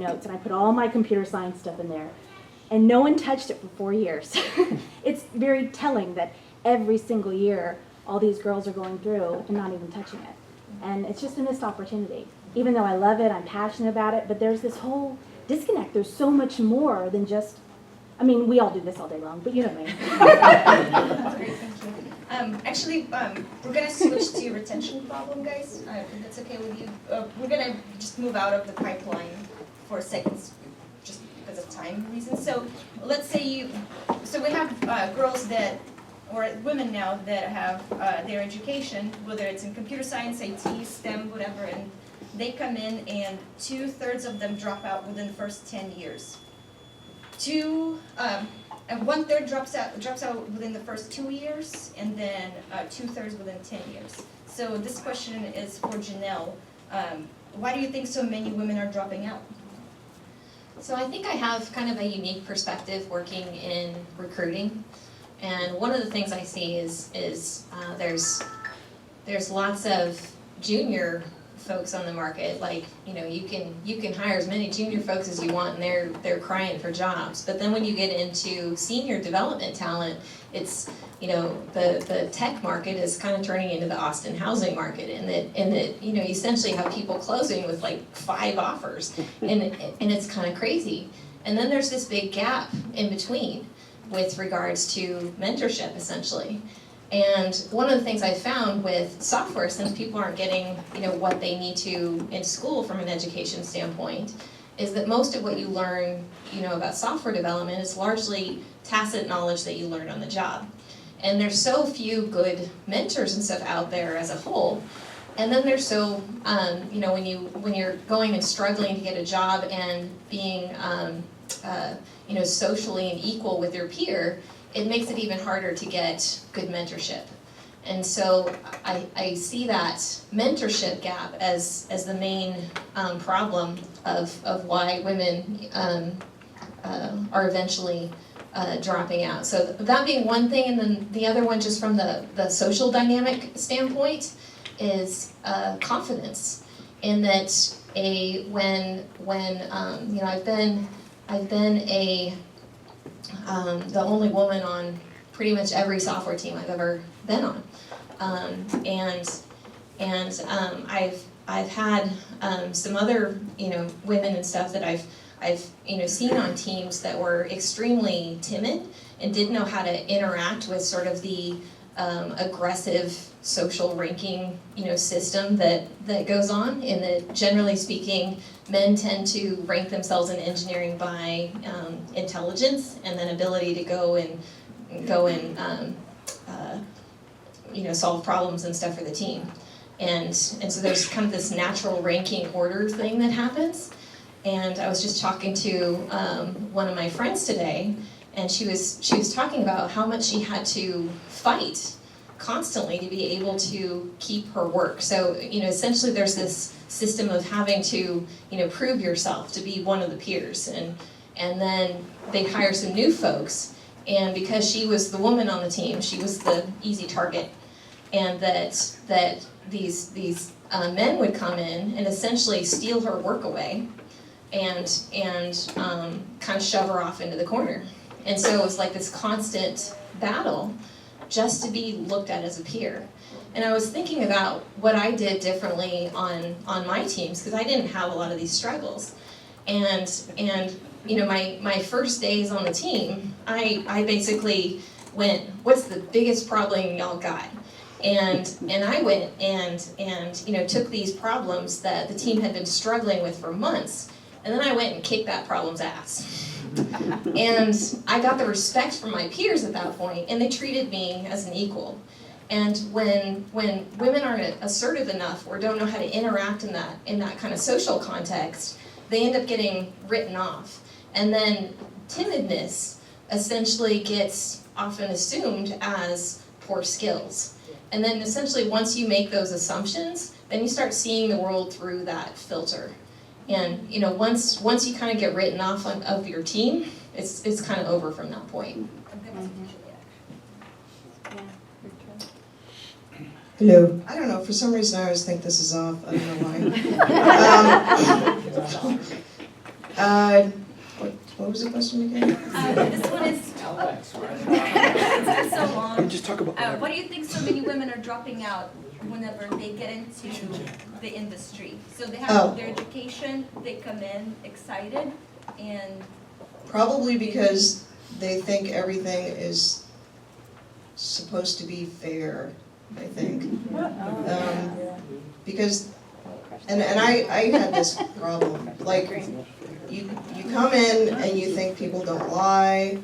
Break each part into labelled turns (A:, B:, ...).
A: notes, and I put all my computer science stuff in there. And no one touched it for 4 years. It's very telling that every single year, all these girls are going through and not even touching it. And it's just a missed opportunity. Even though I love it, I'm passionate about it, but there's this whole disconnect. There's so much more than just, I mean, we all do this all day long, but you know what I mean.
B: Great, thank you. Actually, we're going to switch to retention problem, guys. If that's okay with you. We're going to just move out of the pipeline for a second, just because of time reasons. So let's say so we have girls that, or women now that have their education, whether it's in computer science, IT, STEM, whatever, and they come in and 2/3 of them drop out within the first 10 years. And 1/3 drops out within the first 2 years, and then 2/3 within 10 years. So this question is for Janelle. Why do you think so many women are dropping out?
C: So I think I have kind of a unique perspective working in recruiting, and one of the things I see is there's lots of junior folks on the market. Like, you know, you can hire as many junior folks as you want, and they're crying for jobs. But then when you get into senior development talent, it's, you know, the tech market is kind of turning into the Austin housing market, and that you know, you essentially have people closing with like 5 offers, and it's kind of crazy. And then there's this big gap in between with regards to mentorship, essentially. And one of the things I found with software, since people aren't getting, you know, what they need to in school from an education standpoint, is that most of what you learn, you know, about software development is largely tacit knowledge that you learn on the job. And there's so few good mentors and stuff out there as a whole. And then there's so, you know, when you're going and struggling to get a job and being, you know, socially and equal with your peer, it makes it even harder to get good mentorship. And so I see that mentorship gap as the main problem of why women are eventually dropping out. So that being one thing, and then the other one, just from the social dynamic standpoint, is confidence. In that when you know, I've been the only woman on pretty much every software team I've ever been on, I've had some other, you know, women and stuff that I've you know, seen on teams that were extremely timid and didn't know how to interact with sort of the aggressive social ranking, you know, system that goes on. In that, generally speaking, men tend to rank themselves in engineering by intelligence and then ability to go and you know, solve problems and stuff for the team. And so there's kind of this natural ranking order thing that happens. And I was just talking to one of my friends today, and she was talking about how much she had to fight constantly to be able to keep her work. So, you know, essentially there's this system of having to, you know, prove yourself to be one of the peers, and then they hire some new folks, and because she was the woman on the team, she was the easy target, and that these men would come in and essentially steal her work away and kind of shove her off into the corner. And so it was like this constant battle just to be looked at as a peer. And I was thinking about what I did differently on my teams, because I didn't have a lot of these struggles. And you know, my first days on the team, I basically went, what's the biggest problem y'all got? And I went and you know, took these problems that the team had been struggling with for months, and then I went and kicked that problem's ass. And I got the respect from my peers at that point, and they treated me as an equal. And when women aren't assertive enough or don't know how to interact in that kind of social context, they end up getting written off. And then timidness essentially gets often assumed as poor skills. And then essentially once you make those assumptions, then you start seeing the world through that filter. And you know, once you kind of get written off of your team, it's kind of over from that point.
D: Hello. I don't know, for some reason I always think this is off. I don't know why. What was the question again?
E: This one is, it's been so long.
F: Just talk about
E: Why do you think so many women are dropping out whenever they get into the industry? So they have their education, they come in excited, and
D: Probably because they think everything is supposed to be fair, I think. Because, and I had this problem, like, you come in and you think people don't lie,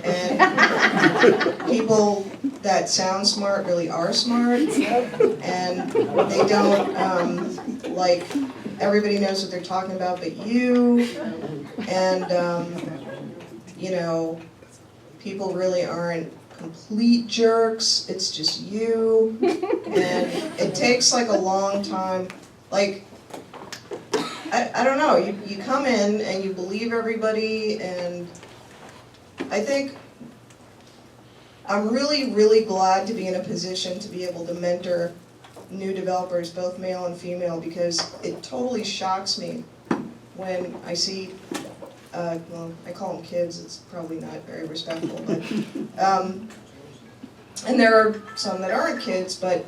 D: and people that sound smart really are smart, and they don't, like, everybody knows what they're talking about but you, and, you know, people really aren't complete jerks, it's just you, and it takes like a long time, like, I don't know, you come in and you believe everybody, and I think I'm really, really glad to be in a position to be able to mentor new developers, both male and female, because it totally shocks me when I see, well, I call them kids, it's probably not very respectful, but, and there are some that aren't kids, but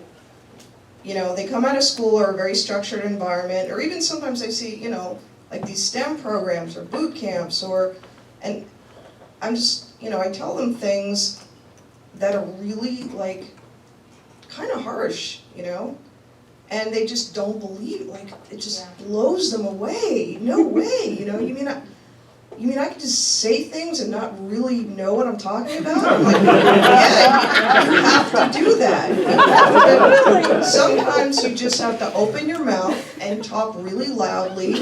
D: you know, they come out of school or a very structured environment, or even sometimes I see, you know, like these STEM programs or boot camps, and I'm just, you know, I tell them things that are really like kind of harsh, you know, and they just don't believe, like it just blows them away. No way, you know, you mean I could just say things and not really know what I'm talking about? I'm like, yeah, you have to do that. Sometimes you just have to open your mouth and talk really loudly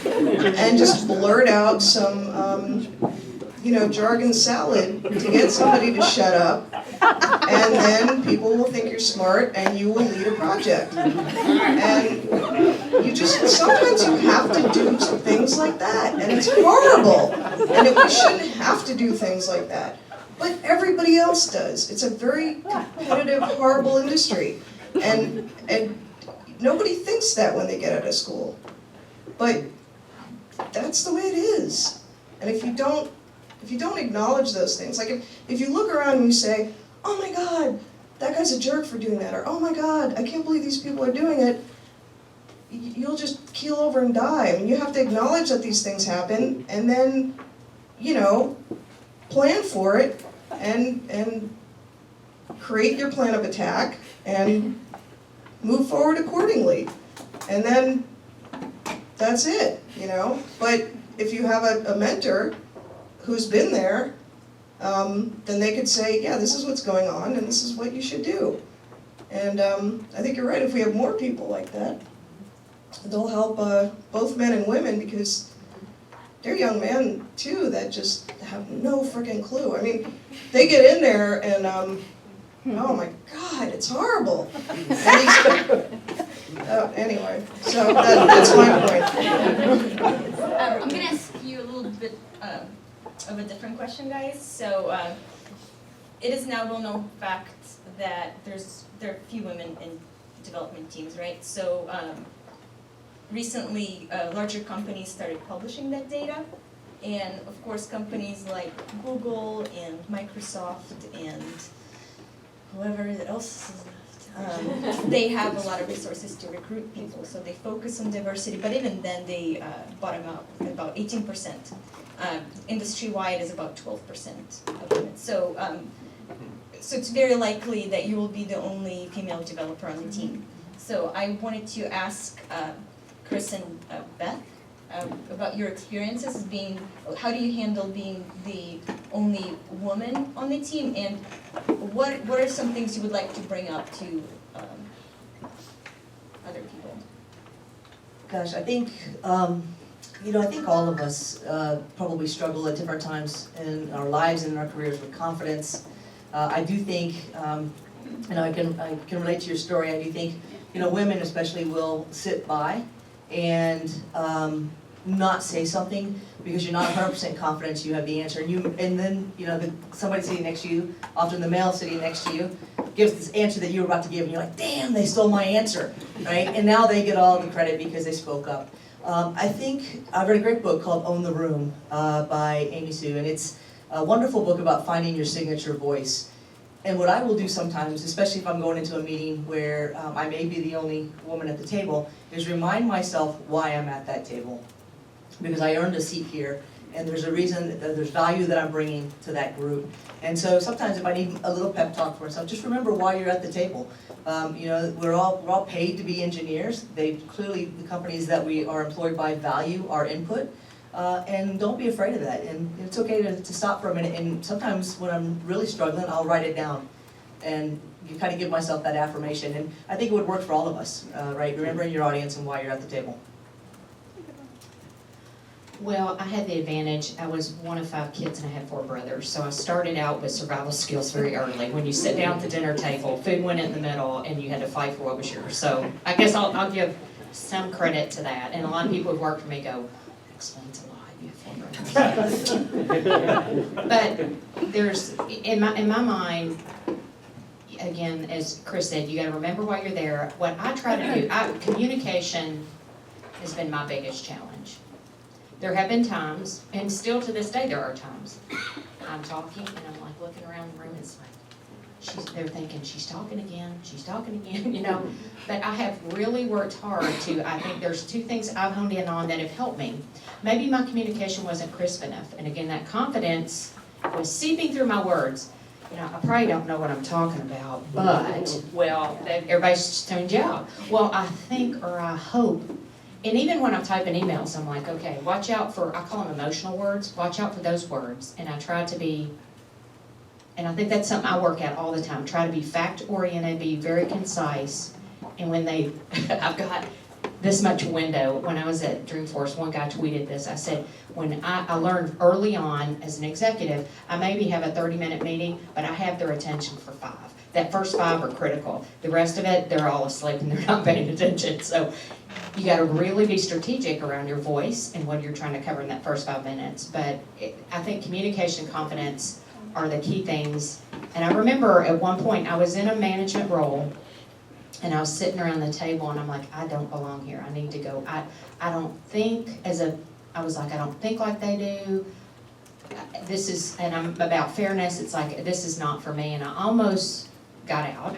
D: and just blurt out some, you know, jargon salad to get somebody to shut up. And then people will think you're smart and you will lead a project. And you just, sometimes you have to do things like that, and it's horrible. And we shouldn't have to do things like that. But everybody else does. It's a very competitive, horrible industry. And nobody thinks that when they get out of school. But that's the way it is. And if you don't acknowledge those things, like if you look around and you say, oh my God, that guy's a jerk for doing that, or oh my God, I can't believe these people are doing it, you'll just keel over and die. I mean, you have to acknowledge that these things happen, and then, you know, plan for it, and create your plan of attack, and move forward accordingly. And then, that's it, you know? But if you have a mentor who's been there, then they could say, yeah, this is what's going on, and this is what you should do. And I think you're right, if we have more people like that, they'll help both men and women, because they're young men too that just have no freaking clue. I mean, they get in there and, oh my God, it's horrible. Anyway, so that's my point.
E: I'm going to ask you a little bit of a different question, guys. So it is now well-known fact that there are few women in development teams, right? So recently, larger companies started publishing that data, and of course, companies like Google and Microsoft and whoever else is left, they have a lot of resources to recruit people, so they focus on diversity. But even then, they bottom out at about 18%. Industry-wide is about 12% of women. So, so it's very likely that you will be the only female developer on the team. So I wanted to ask Chris and Beth about your experiences being, how do you handle being the only woman on the team, and what are some things you would like to bring up to other people?
G: Gosh, I think, you know, I think all of us probably struggle at different times in our lives and in our careers with confidence. I do think, you know, I can relate to your story. I do think, you know, women especially will sit by and not say something because you're not 100% confident you have the answer. And then, you know, somebody sitting next to you, often the male sitting next to you, gives this answer that you were about to give, and you're like, damn, they stole my answer, right? And now they get all the credit because they spoke up. I think I read a great book called Own the Room by Amy Sue, and it's a wonderful book about finding your signature voice. And what I will do sometimes, especially if I'm going into a meeting where I may be the only woman at the table, is remind myself why I'm at that table. Because I earned a seat here, and there's a reason, that there's value that I'm bringing to that group. And so sometimes if I need a little pep talk for myself, just remember why you're at the table. You know, we're all paid to be engineers. Clearly, the companies that we are employed by value our input. And don't be afraid of that. And it's okay to stop for a minute. And sometimes when I'm really struggling, I'll write it down. And you kind of give myself that affirmation. And I think it would work for all of us, right? Remembering your audience and why you're at the table.
F: Well, I had the advantage, I was one of 5 kids and I had 4 brothers, so I started out with survival skills very early. When you sit down at the dinner table, food went in the middle and you had to fight for what was yours. So I guess I'll give some credit to that. And a lot of people who've worked for me go, explains a lot, you have 4 brothers. But there's, in my mind, again, as Chris said, you gotta remember why you're there. What I try to do, communication has been my biggest challenge. There have been times, and still to this day there are times, I'm talking and I'm like looking around the room and it's like, they're thinking, she's talking again, you know. But I have really worked hard I think there's 2 things I've honed in on that have helped me. Maybe my communication wasn't crisp enough, and again, that confidence was seeping through my words. You know, I probably don't know what I'm talking about, but, well, everybody's just tuned you out. Well, I think, or I hope, and even when I'm typing emails, I'm like, okay, watch out for, I call them emotional words, watch out for those words. And I try to be, and I think that's something I work at all the time, try to be fact-oriented, be very concise. And when I've got this much window, when I was at Dreamforce, one guy tweeted this, I said, when I learned early on as an executive, I maybe have a 30-minute meeting, but I have their attention for 5. That first 5 are critical. The rest of it, they're all asleep and they're not paying attention. So you got to really be strategic around your voice and what you're trying to cover in that first 5 minutes. But I think communication and confidence are the key things. And I remember at one point I was in a management role and I was sitting around the table and I'm like, I don't belong here. I need to go. I don't think I was like, I don't think like they do. This is, and I'm about fairness. It's like, this is not for me. And I almost got out.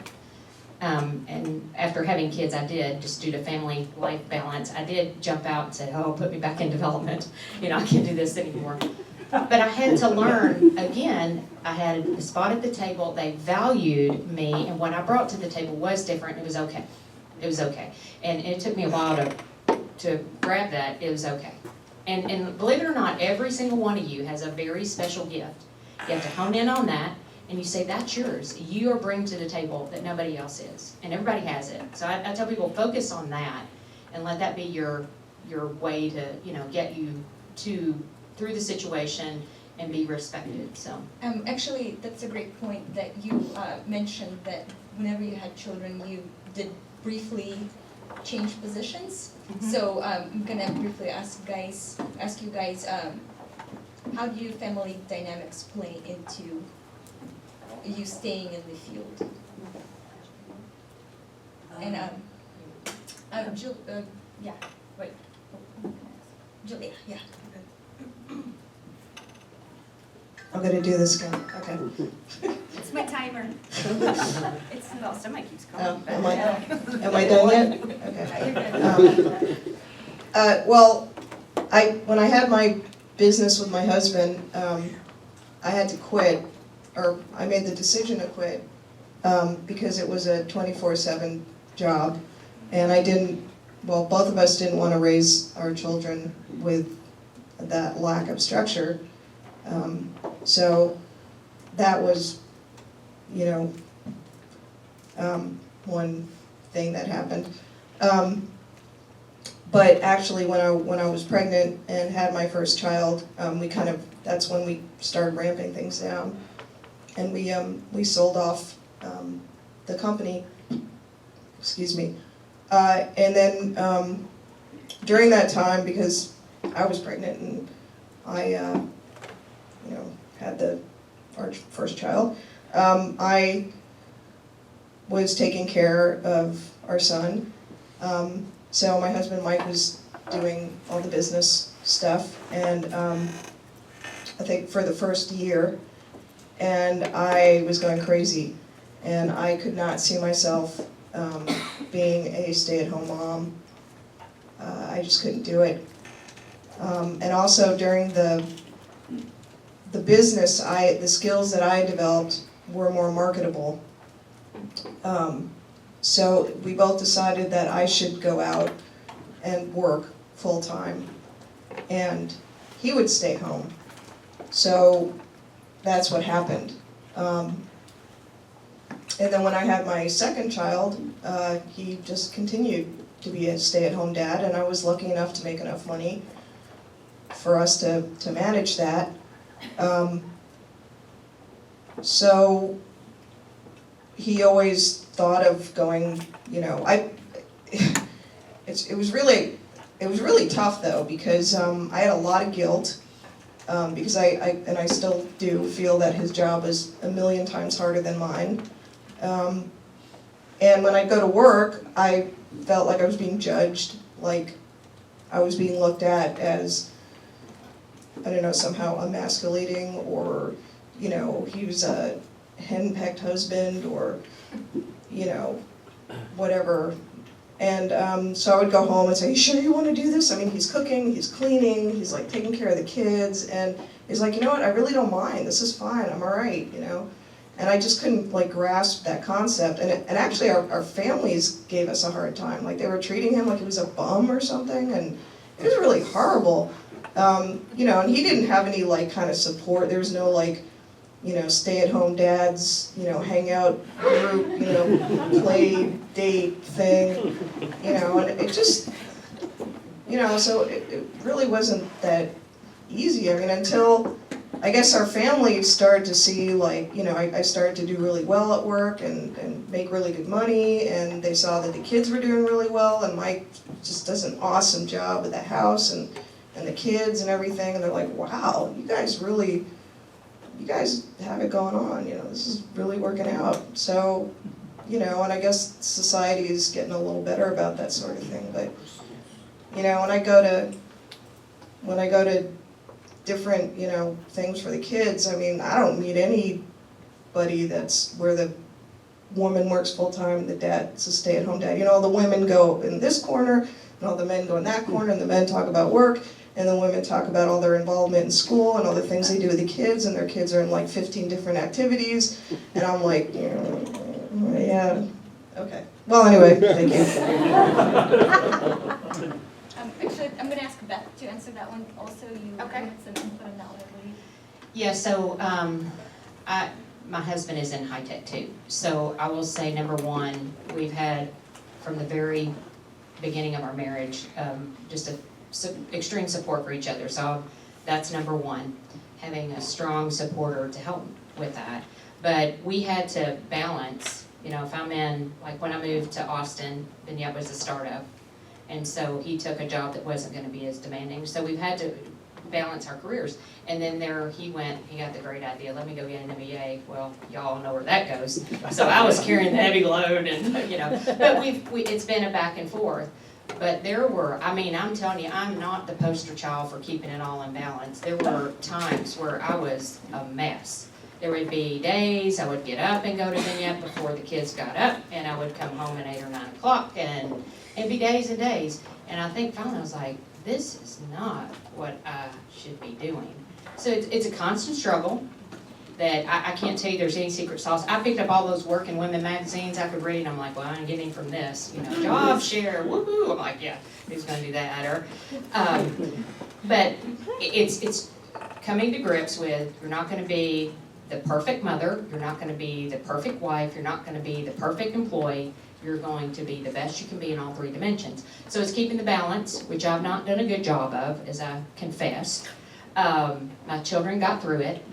F: And after having kids, I did, just due to family life balance, I did jump out and say, oh, put me back in development. You know, I can't do this anymore. But I had to learn, again, I had a spot at the table, they valued me, and what I brought to the table was different, it was okay. It was okay. And it took me a while to grab that, it was okay. And believe it or not, every single one of you has a very special gift. You have to hone in on that. And you say, that's yours. You are bringing to the table that nobody else is. And everybody has it. So I tell people, focus on that and let that be your way to, you know, get you through the situation and be respected. So
B: Actually, that's a great point that you mentioned that whenever you had children, you did briefly change positions.
A: Mm-hmm.
B: So I'm gonna briefly ask you guys, how do your family dynamics play into you staying in the field? And yeah, wait, Julia, yeah.
D: I'm gonna do this again, okay.
H: It's my timer. It's, well, somebody keeps calling.
D: Am I done yet? Okay.
H: You're good.
D: Well, when I had my business with my husband, I had to quit, or I made the decision to quit because it was a 24/7 job, and both of us didn't want to raise our children with that lack of structure. So that was, you know, one thing that happened. But actually, when I was pregnant and had my first child, that's when we started ramping things down, and we sold off the company. Excuse me. And then during that time, because I was pregnant and I, had our first child, I was taking care of our son. So my husband Mike was doing all the business stuff, and I think for the first year, and I was going crazy, and I could not see myself being a stay-at-home mom. I just couldn't do it. And also during the business, the skills that I developed were more marketable. So we both decided that I should go out and work full-time, and he would stay home. So that's what happened. And then when I had my second child, he just continued to be a stay-at-home dad, and I was lucky enough to make enough money for us to manage that. So he always thought of going, you know, it was really tough though, because I had a lot of guilt, because I still do feel that his job is a million times harder than mine. And when I go to work, I felt like I was being judged, like I was being looked at as, I don't know, somehow emasculating, or, you know, he was a henpecked husband, or, you know, whatever. And so I would go home and say, you sure you want to do this? I mean, he's cooking, he's cleaning, he's like taking care of the kids, and he's like, you know what, I really don't mind, this is fine, I'm all right, you know? And I just couldn't like grasp that concept. And actually our families gave us a hard time. Like they were treating him like he was a bum or something, and it was really horrible. You know, and he didn't have any like kind of support. There was no like, you know, stay-at-home dads, you know, hangout group, you know, play date thing, you know, and it just, you know, so it really wasn't that easy. I mean, until I guess our family started to see, like, you know, I started to do really well at work and make really good money, and they saw that the kids were doing really well, and Mike just does an awesome job with the house and the kids and everything, and they're like, wow, you guys have it going on, you know, this is really working out. So, you know, and I guess society is getting a little better about that sort of thing, but, you know, when I go to different, you know, things for the kids, I mean, I don't meet anybody that's where the woman works full-time, the dad's a stay-at-home dad. You know, the women go in this corner, and all the men go in that corner, and the men talk about work, and the women talk about all their involvement in school and all the things they do with the kids, and their kids are in like 15 different activities, and I'm like, yeah, okay. Well, anyway, thank you.
H: Actually, I'm gonna ask Beth to answer that one also. You
F: Okay.
H: had some input on that one, I believe.
F: Yeah, so my husband is in high tech too. So I will say, number one, we've had from the very beginning of our marriage just extreme support for each other. So that's number one, having a strong supporter to help with that. But we had to balance, you know, if I'm in, like when I moved to Austin, Vignette was a startup. And so he took a job that wasn't going to be as demanding. So we've had to balance our careers. And then there he went, he got the great idea, let me go get an MBA. Well, y'all know where that goes. So I was carrying the heavy load, and, you know, but it's been a back and forth. But there were, I mean, I'm telling you, I'm not the poster child for keeping it all in balance. There were times where I was a mess. There would be days I would get up and go to Vignette before the kids got up, and I would come home at 8 or 9 o'clock, and it'd be days and days. And I think finally I was like, this is not what I should be doing. So it's a constant struggle that I can't tell you there's any secret sauce. I picked up all those working women magazines I could read, and I'm like, well, I ain't getting from this. You know, job share, woohoo. I'm like, yeah, who's going to do that? Or, but it's coming to grips with, you're not going to be the perfect mother, you're not going to be the perfect wife, you're not going to be the perfect employee. You're going to be the best you can be in all three dimensions. So it's keeping the balance, which I've not done a good job of, as I confess. My children got through it,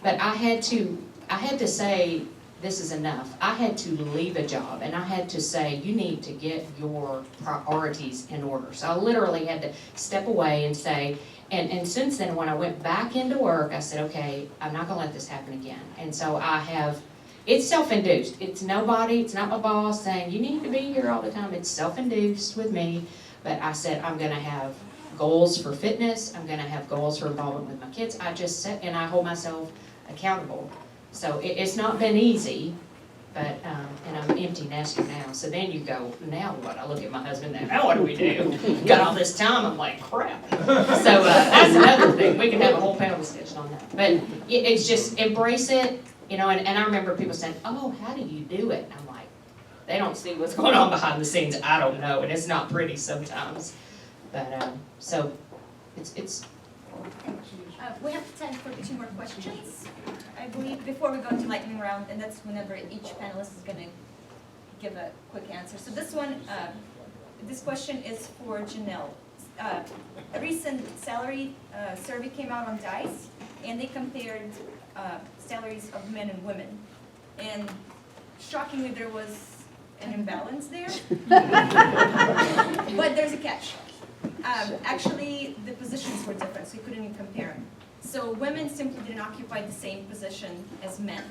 F: but I had to say, this is enough. I had to leave a job, and I had to say, you need to get your priorities in order. So I literally had to step away and say, and since then, when I went back into work, I said, okay, I'm not gonna let this happen again. And so it's self-induced. It's nobody, it's not my boss saying, you need to be here all the time. It's self-induced with me. But I said, I'm gonna have goals for fitness, I'm gonna have goals for involvement with my kids. I just set, and I hold myself accountable. So it's not been easy, but, and I'm empty nester now. So then you go, now what? I look at my husband now what do we do? Got all this time, I'm like, crap. So that's another thing, we can have a whole panel discussion on that. But it's just embrace it, you know, and I remember people saying, oh, how do you do it? And I'm like, they don't see what's going on behind the scenes, I don't know, and it's not pretty sometimes. But, so, it's.
H: We have time for 2 more questions, I believe, before we go to lightning round, and that's whenever each panelist is gonna give a quick answer. So this one, this question is for Janelle. A recent salary survey came out on DICE, and they compared salaries of men and women. And shockingly, there was an imbalance there. But there's a catch. Actually, the positions were different, so you couldn't even compare them. So women simply didn't occupy the same position as men.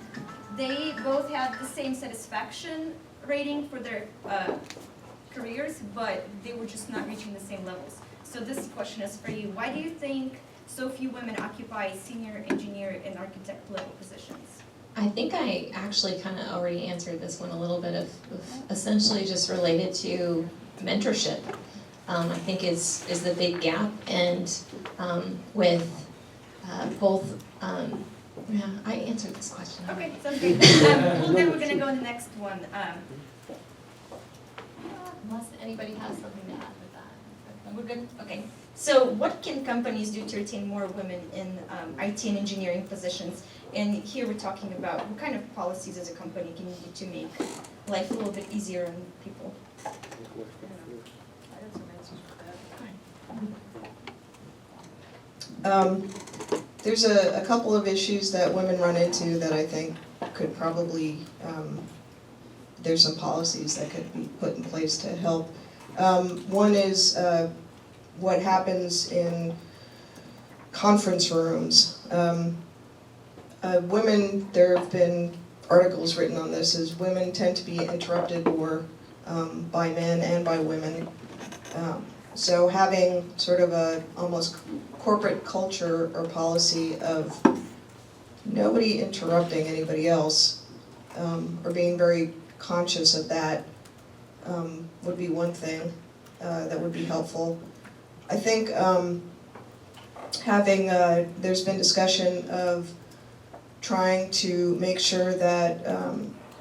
H: They both had the same satisfaction rating for their careers, but they were just not reaching the same levels. So this question is for you. Why do you think so few women occupy senior engineer and architect level positions?
C: I think I actually kind of already answered this one a little bit of essentially just related to mentorship. I think is the big gap, and with both, yeah, I answered this question.
H: Okay, sounds great. Well, then we're gonna go to the next one.
C: Unless anybody has something to add with that.
B: We're good? Okay. So what can companies do to retain more women in IT and engineering positions? And here we're talking about what kind of policies as a company can you do to make life a little bit easier on people?
D: There's a couple of issues that women run into that I think could probably, there's some policies that could be put in place to help. One is what happens in conference rooms. Women, there have been articles written on this, is women tend to be interrupted more by men and by women. So having sort of a almost corporate culture or policy of nobody interrupting anybody else, or being very conscious of that, would be one thing that would be helpful. I think having, there's been discussion of trying to make sure that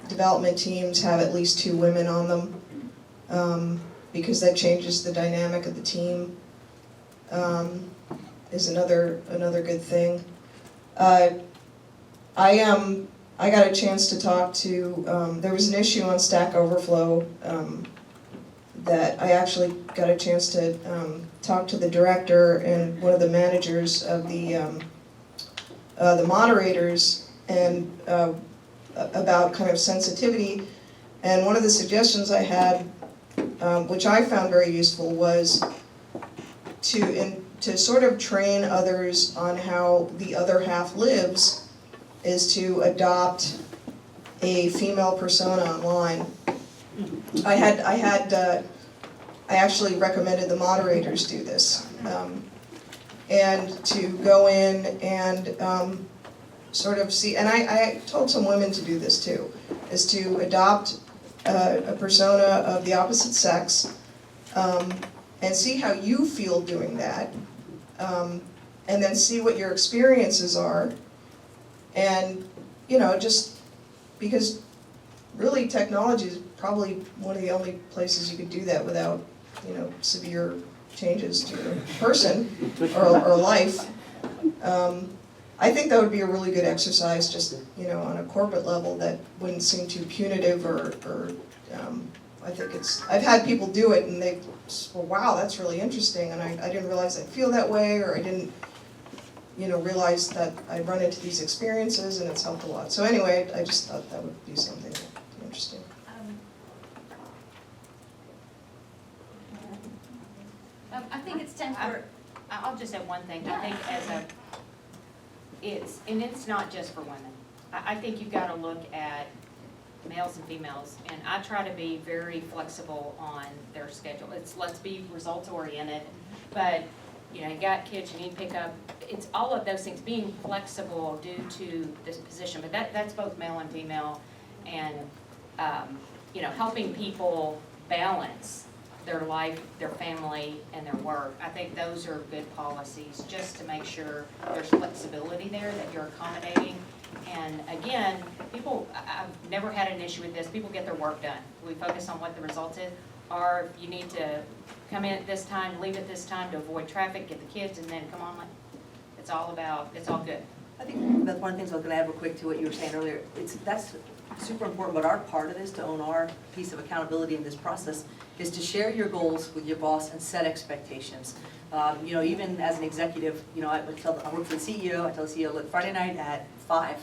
D: development teams have at least 2 women on them, because that changes the dynamic of the team, is another good thing. I got a chance to talk to, there was an issue on Stack Overflow that I actually got a chance to talk to the director and one of the managers of the moderators and about kind of sensitivity. And one of the suggestions I had, which I found very useful, was to sort of train others on how the other half lives, is to adopt a female persona online. I actually recommended the moderators do this, and to go in and sort of see, and I told some women to do this too, is to adopt a persona of the opposite sex, and see how you feel doing that, and then see what your experiences are, and just because really technology is probably one of the only places you could do that without severe changes to your person or life. I think that would be a really good exercise, just on a corporate level, that wouldn't seem too punitive or I think I've had people do it and they, well, wow, that's really interesting, and I didn't realize I'd feel that way, or I didn't realize that I'd run into these experiences, and it's helped a lot. So anyway, I just thought that would be something interesting.
H: I think it's time for.
I: I'll just add one thing. I think it's not just for women. I think you've got to look at males and females, and I try to be very flexible on their schedule. Let's be results oriented, but, you know, you got kids you need to pick up, it's all of those things, being flexible due to this position, but that's both male and female, and, you know, helping people balance their life, their family, and their work. I think those are good policies, just to make sure there's flexibility there, that you're accommodating. And again, I've never had an issue with this, people get their work done. We focus on what the result is, or if you need to come in at this time, leave at this time to avoid traffic, get the kids, and then come on, it's all good.
G: I think that's one of the things I was gonna add real quick to what you were saying earlier. That's super important, but our part of this, to own our piece of accountability in this process, is to share your goals with your boss and set expectations. You know, even as an executive, you know, I work for the CEO, I tell the CEO, look, Friday night at 5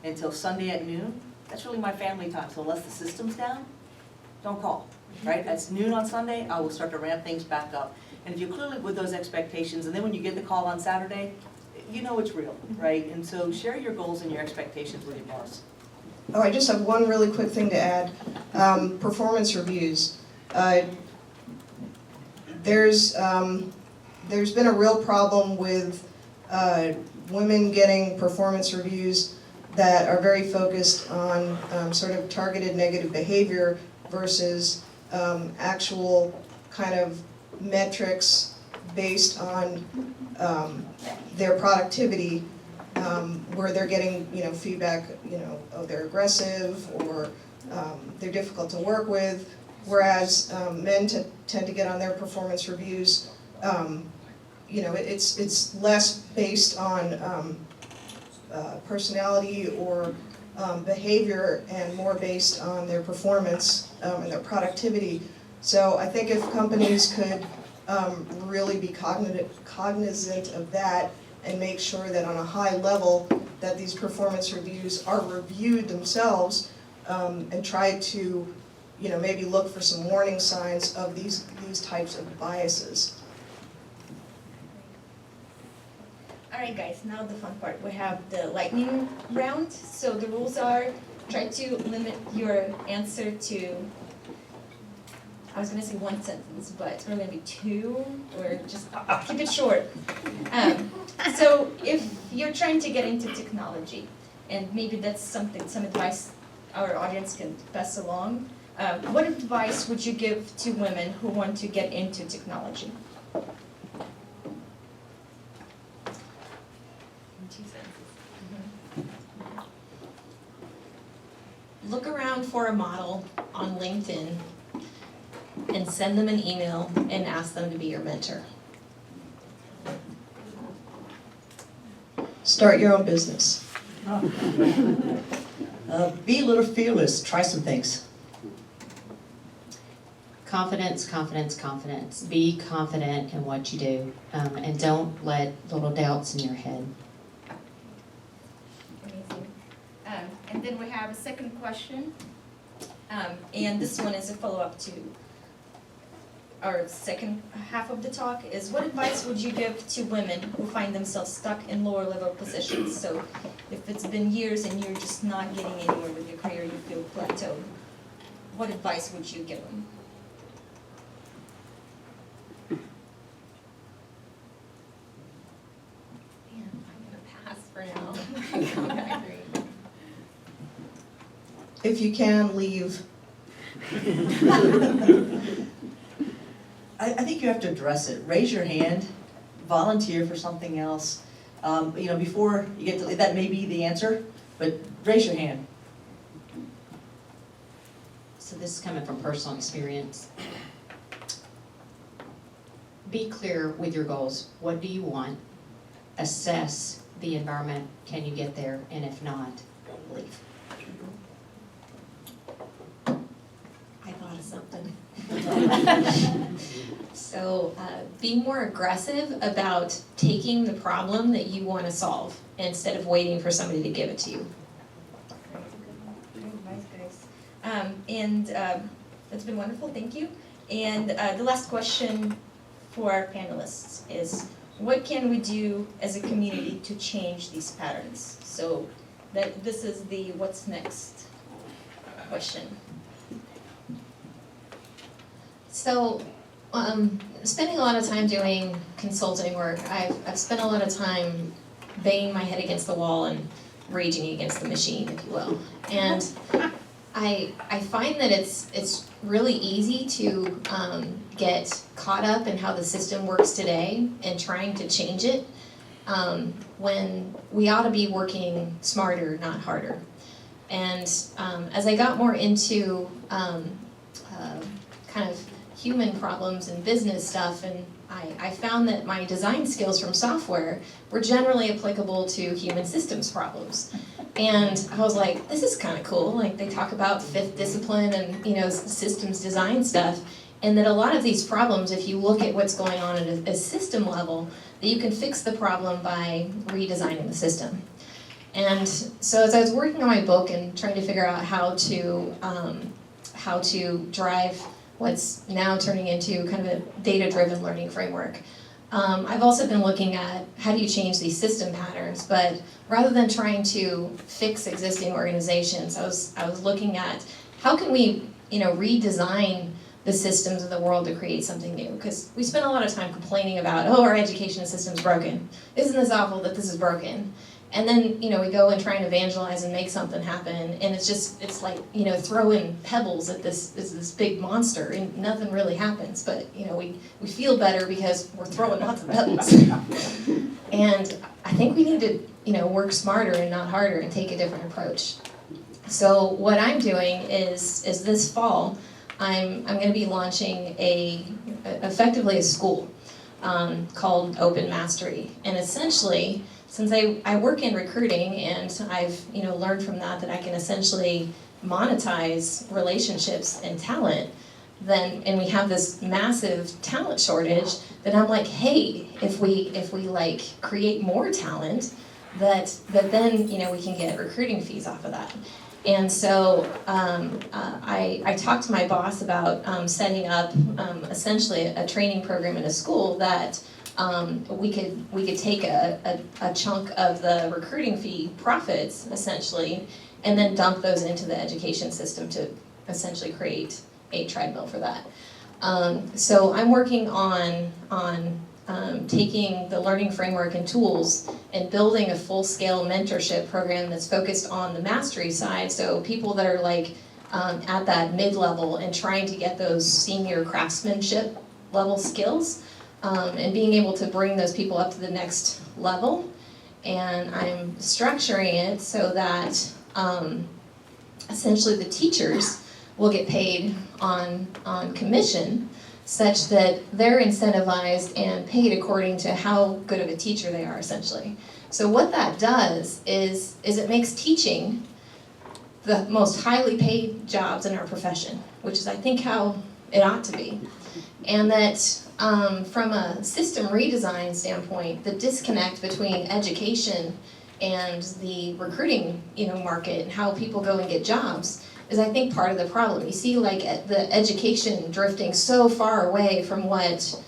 G: until Sunday at noon, that's really my family time, so unless the system's down, don't call, right? At noon on Sunday, I will start to ramp things back up. And if you're clearly with those expectations, and then when you get the call on Saturday, you know it's real, right? And so share your goals and your expectations with your boss.
D: Oh, I just have one really quick thing to add. Performance reviews. There's been a real problem with women getting performance reviews that are very focused on sort of targeted negative behavior versus actual kind of metrics based on their productivity, where they're getting, you know, feedback, you know, oh, they're aggressive or they're difficult to work with, whereas men tend to get on their performance reviews, you know, it's less based on personality or behavior and more based on their performance and their productivity. So I think if companies could really be cognizant of that and make sure that on a high level that these performance reviews are reviewed themselves, and try to, you know, maybe look for some warning signs of these types of biases.
B: All right, guys, now the fun part. We have the lightning round. So the rules are, try to limit your answer to, I was gonna say one sentence, but it's really gonna be two, or just keep it short. So if you're trying to get into technology, and maybe that's some advice our audience can pass along, what advice would you give to women who want to get into technology?
C: Look around for a model on LinkedIn and send them an email and ask them to be your mentor.
D: Start your own business.
J: Be a little fearless, try some things.
F: Confidence, confidence, confidence. Be confident in what you do, and don't let little doubts in your head.
B: Amazing. And then we have a second question, and this one is a follow-up to our second half of the talk, is what advice would you give to women who find themselves stuck in lower level positions? So if it's been years and you're just not getting anywhere with your career, you feel plateaued, what advice would you give them?
C: Man, I'm gonna pass for now.
D: If you can, leave.
G: I think you have to address it. Raise your hand, volunteer for something else. You know, before you get to, that may be the answer, but raise your hand.
F: So this is coming from personal experience. Be clear with your goals. What do you want? Assess the environment. Can you get there? And if not, leave.
C: I thought of something. So be more aggressive about taking the problem that you want to solve instead of waiting for somebody to give it to you.
B: Great advice, guys. That's been wonderful, thank you. And the last question for our panelists is, what can we do as a community to change these patterns? So this is the what's next
C: question. So, spending a lot of time doing consulting work, I've spent a lot of time banging my head against the wall and raging against the machine, if you will. And I find that it's really easy to get caught up in how the system works today and trying to change it when we ought to be working smarter, not harder. And as I got more into kind of human problems and business stuff, and I found that my design skills from software were generally applicable to human systems problems. And I was like, this is kind of cool. Like, they talk about fifth discipline and, you know, systems design stuff, and that a lot of these problems, if you look at what's going on at a system level, that you can fix the problem by redesigning the system. And so as I was working on my book and trying to figure out how to drive what's now turning into kind of a data-driven learning framework, I've also been looking at how do you change these system patterns, but rather than trying to fix existing organizations, I was looking at how can we, you know, redesign the systems of the world to create something new, because we spend a lot of time complaining about, oh, our education system's broken. Isn't this awful that this is broken? And then, you know, we go and try and evangelize and make something happen, and it's like, you know, throwing pebbles at this big monster, and nothing really happens. But, you know, we feel better because we're throwing lots of pebbles. And I think we need to, you know, work smarter and not harder and take a different approach. So what I'm doing is this fall, I'm going to be launching effectively a school called Open Mastery, and essentially, since I work in recruiting and I've, you know, learned from that I can essentially monetize relationships and talent, and we have this massive talent shortage, then I'm like, hey, if we like create more talent, that then, you know, we can get recruiting fees off of that. And so I talked to my boss about setting up essentially a training program in a school that we could take a chunk of the recruiting fee profits, essentially, and then dump those into the education system to essentially create a treadmill for that. So I'm working on taking the learning framework and tools and building a full-scale mentorship program that's focused on the mastery side, so people that are like at that mid-level and trying to get those senior craftsmanship level skills, and being able to bring those people up to the next level. And I'm structuring it so that essentially the teachers will get paid on commission, such that they're incentivized and paid according to how good of a teacher they are, essentially. So what that does is it makes teaching the most highly paid jobs in our profession, which is, I think, how it ought to be. And that from a system redesign standpoint, the disconnect between education and the recruiting, you know, market and how people go and get jobs is, I think, part of the problem. You see, like, the education drifting so far away from what